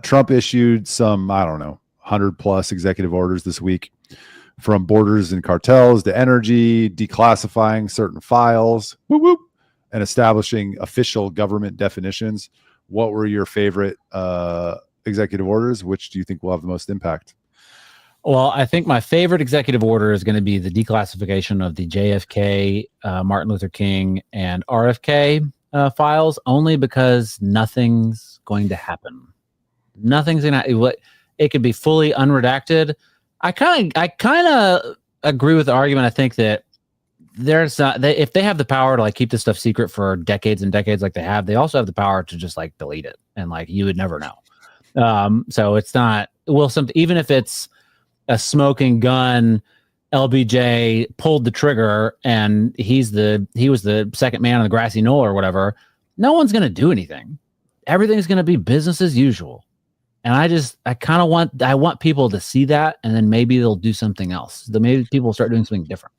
Trump issued some, I don't know, 100 plus executive orders this week, from borders and cartels to energy, declassifying certain files, whoop, whoop, and establishing official government definitions. What were your favorite executive orders? Which do you think will have the most impact? Well, I think my favorite executive order is going to be the declassification of the JFK, Martin Luther King, and RFK files, only because nothing's going to happen. Nothing's going to. It could be fully unredacted. I kind of agree with the argument. I think that there's if they have the power to like keep this stuff secret for decades and decades, like they have, they also have the power to just like delete it, and like you would never know. So it's not even if it's a smoking gun, LBJ pulled the trigger and he was the second man on the grassy knoll or whatever. No one's going to do anything. Everything's going to be business as usual. And I want people to see that, and then maybe they'll do something else. Maybe people will start doing something different.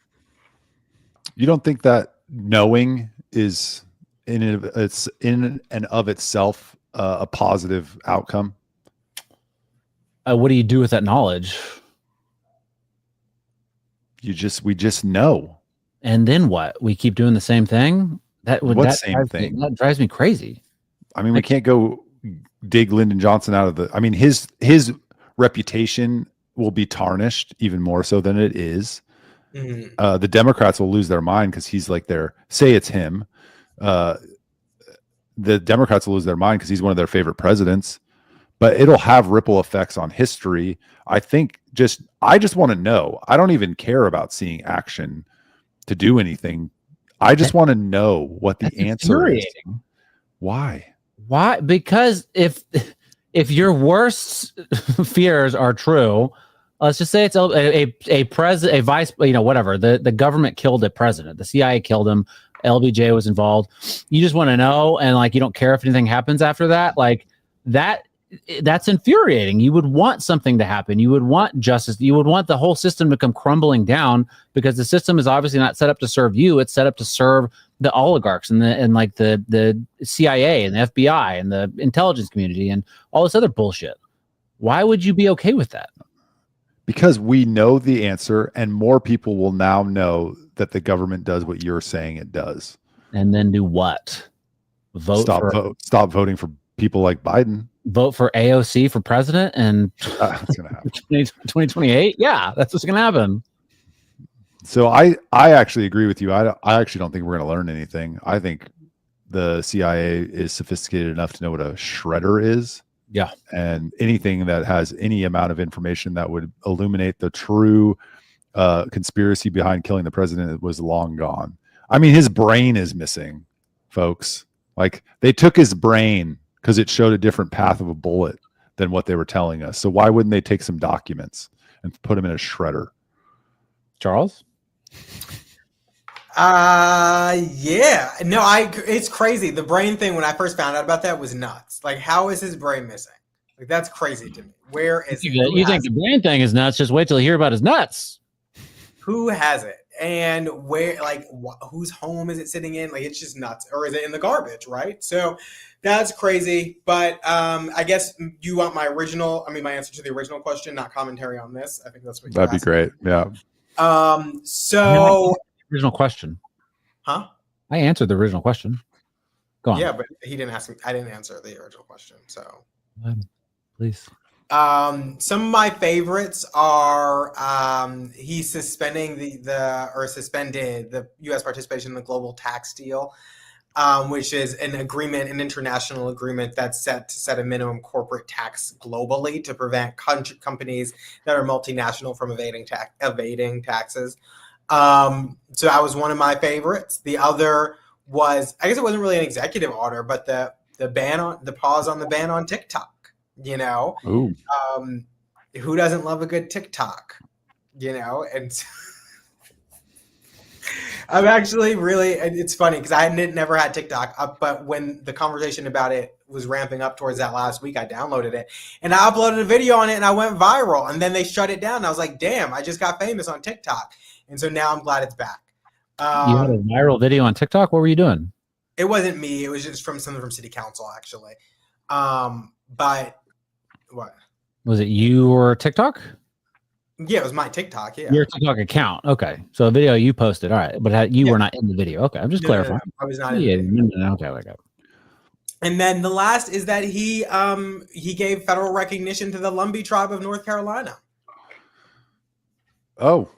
You don't think that knowing is in and of itself a positive outcome? What do you do with that knowledge? We just know. And then what? We keep doing the same thing? That drives me crazy. I mean, we can't go dig Lyndon Johnson out of the. I mean, his reputation will be tarnished even more so than it is. Mm-hmm. The Democrats will lose their mind because he's like say it's him. The Democrats will lose their mind because he's one of their favorite presidents. But it'll have ripple effects on history. I think I just want to know. I don't even care about seeing action to do anything. I just want to know what the answer is. Why? Why? Because if your worst fears are true, let's just say it's a president, a vice, whatever. The government killed a president. The CIA killed him. LBJ was involved. You just want to know, and like you don't care if anything happens after that. Like that's infuriating. You would want something to happen. You would want justice. You would want the whole system to come crumbling down, because the system is obviously not set up to serve you. It's set up to serve the oligarchs and the CIA and the FBI and the intelligence community and all this other bullshit. Why would you be okay with that? Because we know the answer, and more people will now know that the government does what you're saying it does. And then do what? Stop voting for people like Biden. Vote for AOC for president and that's gonna happen. 2028. Yeah, that's what's gonna happen. So I actually agree with you. I actually don't think we're gonna learn anything. I think the CIA is sophisticated enough to know what a shredder is. Yeah. And anything that has any amount of information that would illuminate the true conspiracy behind killing the president was long gone. I mean, his brain is missing, folks. Like, they took his brain because it showed a different path of a bullet than what they were telling us. So why wouldn't they take some documents and put them in a shredder? Charles? Yeah. No, it's crazy. The brain thing, when I first found out about that, was nuts. Like, how is his brain missing? Like, that's crazy to me. Where is it? You think the brain thing is nuts? Just wait till you hear about his nuts. Who has it? And where, like, whose home is it sitting in? Like, it's just nuts. Or is it in the garbage, right? So that's crazy. But I guess you want my answer to the original question, not commentary on this. I think that's what that'd be great. Yeah. Original question. Huh? I answered the original question. Go on. Yeah, but he didn't ask me. I didn't answer the original question. So please. Some of my favorites are he suspended the U.S. participation in the global tax deal, which is an international agreement that's set to set a minimum corporate tax globally to prevent companies that are multinational from evading taxes. So that was one of my favorites. The other was, I guess it wasn't really an executive order, but the pause on the ban on TikTok. Who doesn't love a good TikTok? And I'm actually really, it's funny because I never had TikTok, but when the conversation about it was ramping up towards that last week, I downloaded it and I uploaded a video on it and I went viral, and then they shut it down. And I was like, damn, I just got famous on TikTok. And so now I'm glad it's back. You had a viral video on TikTok? What were you doing? It wasn't me. It was just from someone from city council, actually. But What? Was it you or TikTok? Yeah, it was my TikTok. Yeah, your TikTok account. Okay, so a video you posted. All right, but you were not in the video. Okay, I'm just clarifying. No, I was not. In the video. Okay. And then the last is that he gave federal recognition to the Lumbee tribe of North Carolina. Oh,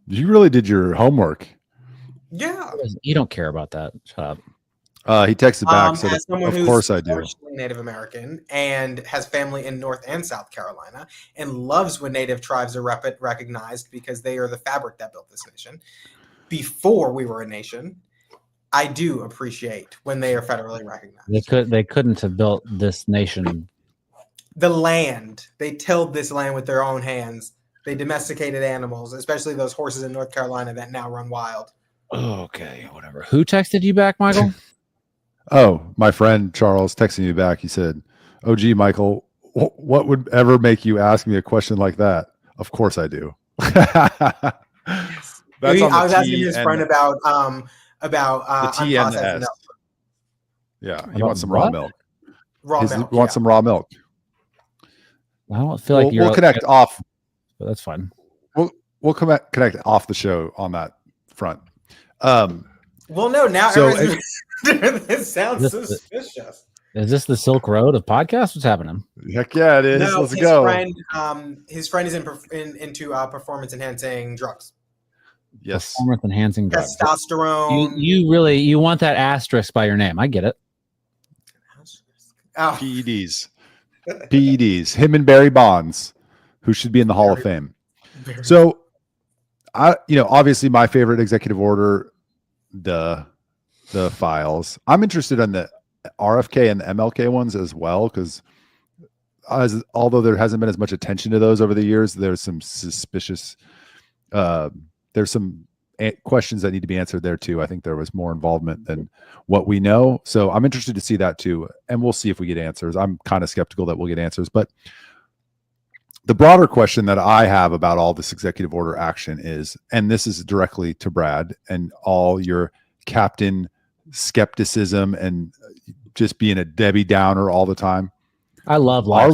you really did your homework. Yeah. You don't care about that. Shut up. He texted back, said, as someone of course I do. Native American and has family in North and South Carolina and loves when Native tribes are recognized because they are the fabric that built this nation. Before we were a nation, I do appreciate when they are federally recognized. They couldn't have built this nation. The land, they tilled this land with their own hands. They domesticated animals, especially those horses in North Carolina that now run wild. Okay, whatever. Who texted you back, Michael? Oh, my friend Charles texted me back. He said, "Oh, gee, Michael, what would ever make you ask me a question like that?" Of course I do. I was asking his friend about the unprocessed milk. Yeah, he wants some raw milk. He wants some raw milk. I don't feel like we'll connect off. But that's fine. We'll connect off the show on that front. Well, no, now this sounds suspicious. Is this the Silk Road of podcasts? What's happening? Heck yeah, it is. No, Let's go. His friend is into performance enhancing drugs. Yes, performance enhancing drugs. Testosterone. You want that asterisk by your name? I get it. Oh. PEDs. Him and Barry Bonds, who should be in the Hall of Fame. So, obviously my favorite executive order, the files. I'm interested in the RFK and the MLK ones as well, because although there hasn't been as much attention to those over the years, there's some suspicious. There's some questions that need to be answered there too. I think there was more involvement than what we know, so I'm interested to see that too, and we'll see if we get answers. I'm kind of skeptical that we'll get answers, but the broader question that I have about all this executive order action is, and this is directly to Brad and all your captain skepticism and just being a Debbie Downer all the time. I love life.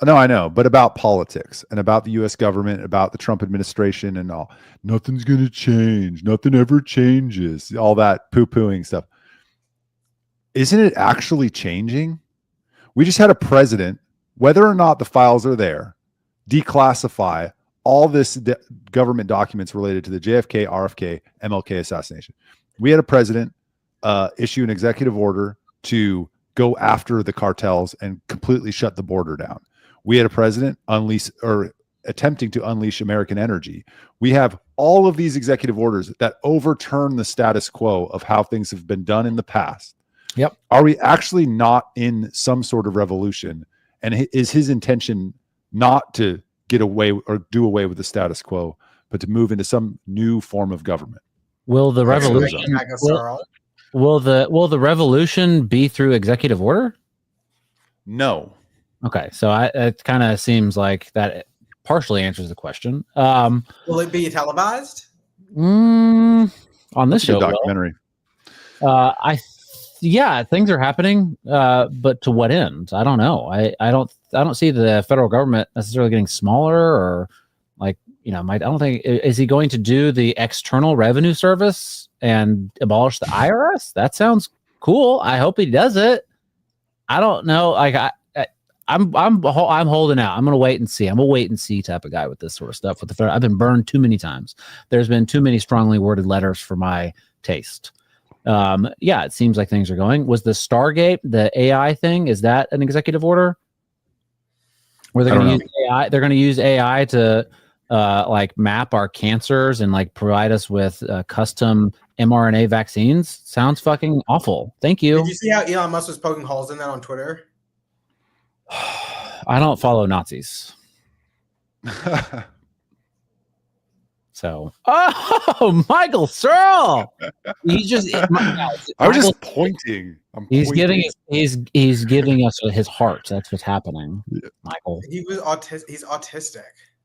No, I know, but about politics and about the U.S. government, about the Trump administration and all. Nothing's going to change. Nothing ever changes. All that poo-pooing stuff. Isn't it actually changing? We just had a president, whether or not the files are there, declassify all this government documents related to the JFK, RFK, MLK assassination. We had a president issue an executive order to go after the cartels and completely shut the border down. We had a president attempting to unleash American energy. We have all of these executive orders that overturn the status quo of how things have been done in the past. Yep. Are we actually not in some sort of revolution? And is his intention not to get away or do away with the status quo, but to move into some new form of government? Will the revolution? Will the revolution be through executive order? No. Okay, so it kind of seems like that partially answers the question. Will it be televised? On this show, documentary. Things are happening, but to what end? I don't know. I don't see the federal government necessarily getting smaller, or I don't think. Is he going to do the External Revenue Service and abolish the IRS? That sounds cool. I hope he does it. I don't know. I'm holding out. I'm going to wait and see. I'm a wait and see type of guy with this sort of stuff. I've been burned too many times. There's been too many strongly worded letters for my taste. It seems like things are going. Was the Stargate, the AI thing, is that an executive order? Where they're going to use AI? They're going to use AI to map our cancers and provide us with custom mRNA vaccines. Sounds fucking awful. Thank you. Did you see how Elon Musk was poking holes in that on Twitter? I don't follow Nazis. So, Michael Searle. He's just. I was just pointing. He's giving us his heart. That's what's happening, Michael. He was autistic. He's autistic.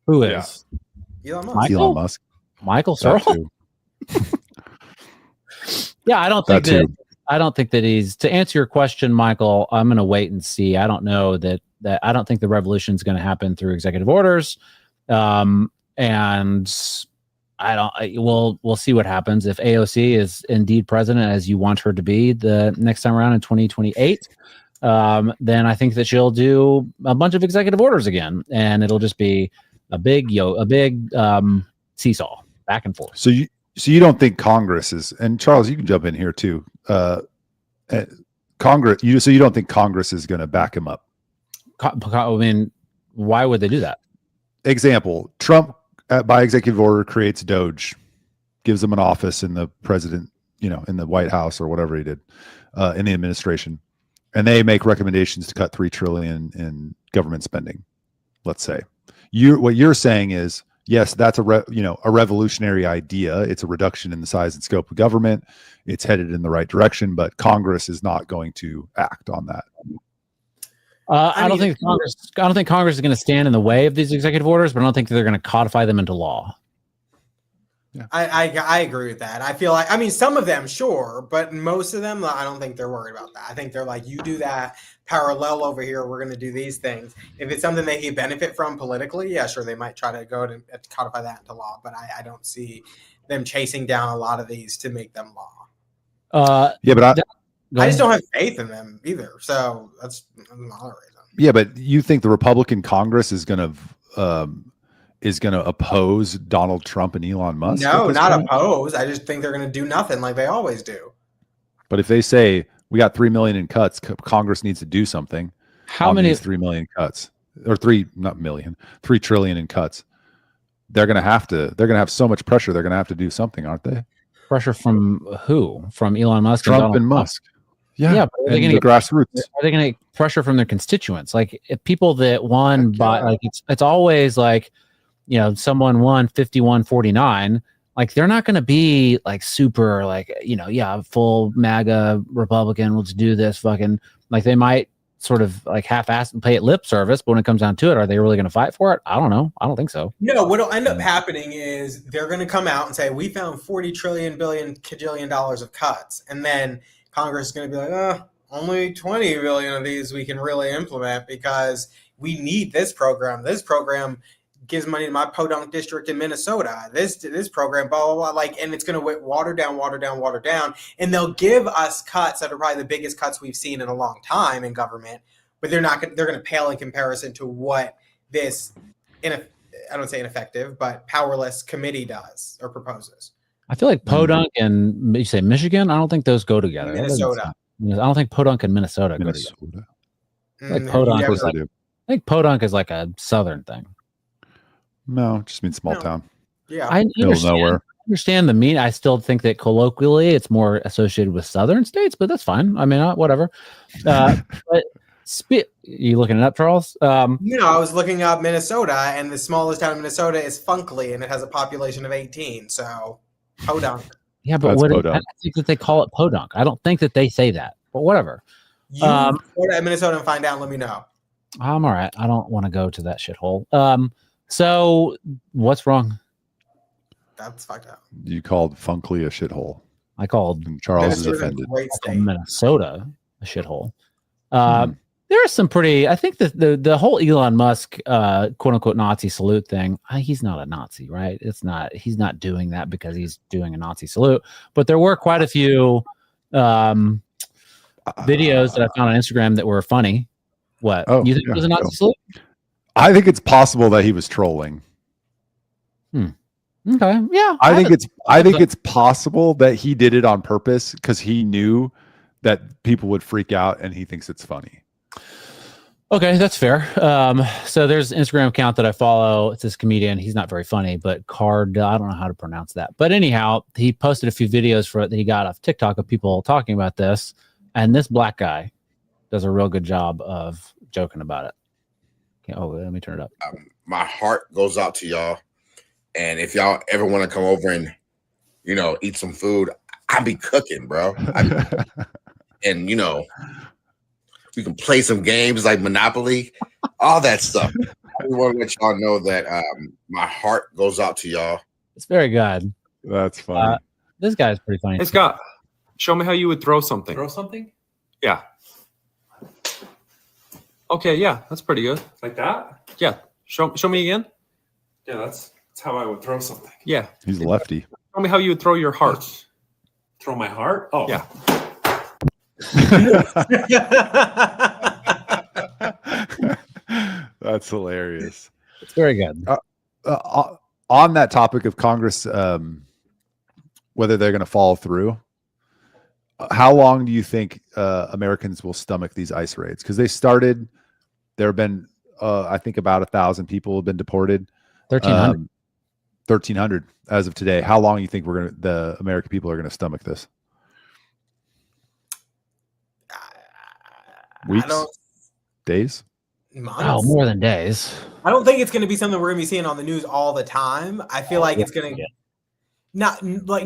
Who is? Yeah. Elon Musk. Elon Musk. Michael Searle. Yeah, I don't think that. I don't think that he's. To answer your question, Michael, I'm going to wait and see. I don't know that that I don't think the revolution is going to happen through executive orders. And we'll see what happens if AOC is indeed president as you want her to be the next time around in 2028. Then I think that she'll do a bunch of executive orders again, and it'll just be a big seesaw back and forth. So you don't think Congress is, and Charles, you can jump in here too. Congress, you don't think Congress is going to back him up? I mean, why would they do that? Example: Trump, by executive order, creates Doge, gives him an office in the president, in the White House or whatever he did, in the administration, and they make recommendations to cut $3 trillion in government spending. Let's say what you're saying is, yes, that's a revolutionary idea. It's a reduction in the size and scope of government. It's headed in the right direction, but Congress is not going to act on that. I don't think Congress is going to stand in the way of these executive orders, but I don't think they're going to codify them into law. Yeah. I agree with that. I feel like, some of them, sure, but most of them, I don't think they're worried about that. I think they're like, you do that parallel over here, we're going to do these things. If it's something they can benefit from politically, yeah, sure, they might try to go to codify that into law, but I don't see them chasing down a lot of these to make them law. But I just don't have faith in them either. So that's another reason. Yeah, but you think the Republican Congress is going to oppose Donald Trump and Elon Musk? No, not oppose. I just think they're going to do nothing like they always do. But if they say we got 3 million in cuts, Congress needs to do something. How many 3 million cuts or 3 trillion in cuts? They're going to have so much pressure. They're going to have to do something, aren't they? Pressure from who? From Elon Musk? Trump and Musk. Yeah, but are they going to grassroots? Are they going to get pressure from their constituents? Like if people that won by, like it's always like, someone won 51-49. Like they're not going to be like super like full MAGA Republican. Let's do this fucking like they might sort of like half-ass and pay it lip service, but when it comes down to it, are they really going to fight for it? I don't know. I don't think so. No, what'll end up happening is they're going to come out and say we found $40 trillion kajillion dollars of cuts, and then Congress is going to be like, only 20 billion of these we can really implement because we need this program. This program gives money to my podunk district in Minnesota. This program, blah, blah, blah, and it's going to water down. And they'll give us cuts that are probably the biggest cuts we've seen in a long time in government, but they're going to pale in comparison to what this, I don't say ineffective, but powerless committee does or proposes. I feel like podunk and you say Michigan. I don't think those go together. Minnesota. I don't think podunk and Minnesota go together. I think podunk is like a southern thing. No, it just means small town. Yeah, I understand the meaning. I still think that colloquially it's more associated with southern states, but that's fine. I mean, whatever. But you looking it up, Charles? I was looking up Minnesota, and the smallest town in Minnesota is Funkley, and it has a population of 18. So podunk. Yeah, but I think that they call it podunk. I don't think that they say that, but whatever. You go to Minnesota and find out and let me know. I'm all right. I don't want to go to that shithole. So what's wrong? That's fucked up. You called Funkley a shithole. I called Charles is offended. Minnesota a shithole. There are some pretty. I think the whole Elon Musk quote unquote Nazi salute thing. He's not a Nazi, right? It's not. He's not doing that because he's doing a Nazi salute. But there were quite a few videos that I found on Instagram that were funny. What you think it was a Nazi salute? I think it's possible that he was trolling. Okay. Yeah. I think it's possible that he did it on purpose because he knew that people would freak out and he thinks it's funny. Okay, that's fair. So there's an Instagram account that I follow. It's this comedian. He's not very funny, but I don't know how to pronounce that. But anyhow, he posted a few videos for it that he got off TikTok of people talking about this. And this black guy does a real good job of joking about it. Okay, let me turn it up. My heart goes out to y'all. And if y'all ever want to come over and, eat some food, I be cooking, bro. And, we can play some games like Monopoly, all that stuff. I want to let y'all know that my heart goes out to y'all. It's very good. That's funny. This guy's pretty funny. Hey, Scott, show me how you would throw something. Throw something? Yeah. Okay, yeah, that's pretty good. Like that? Yeah, show me again. Yeah, that's how I would throw something. Yeah, He's a lefty. show me how you would throw your heart. Throw my heart? Oh. Yeah. That's hilarious. It's very good. On that topic of Congress, whether they're going to follow through, how long do you think Americans will stomach these ICE raids? Because they started, there have been, I think, about 1,000 people have been deported. 1,300. 1,300 as of today. How long do you think the American people are going to stomach this? Weeks? Days? Months? Oh, more than days. I don't think it's going to be something we're going to be seeing on the news all the time. I feel like it's going to not like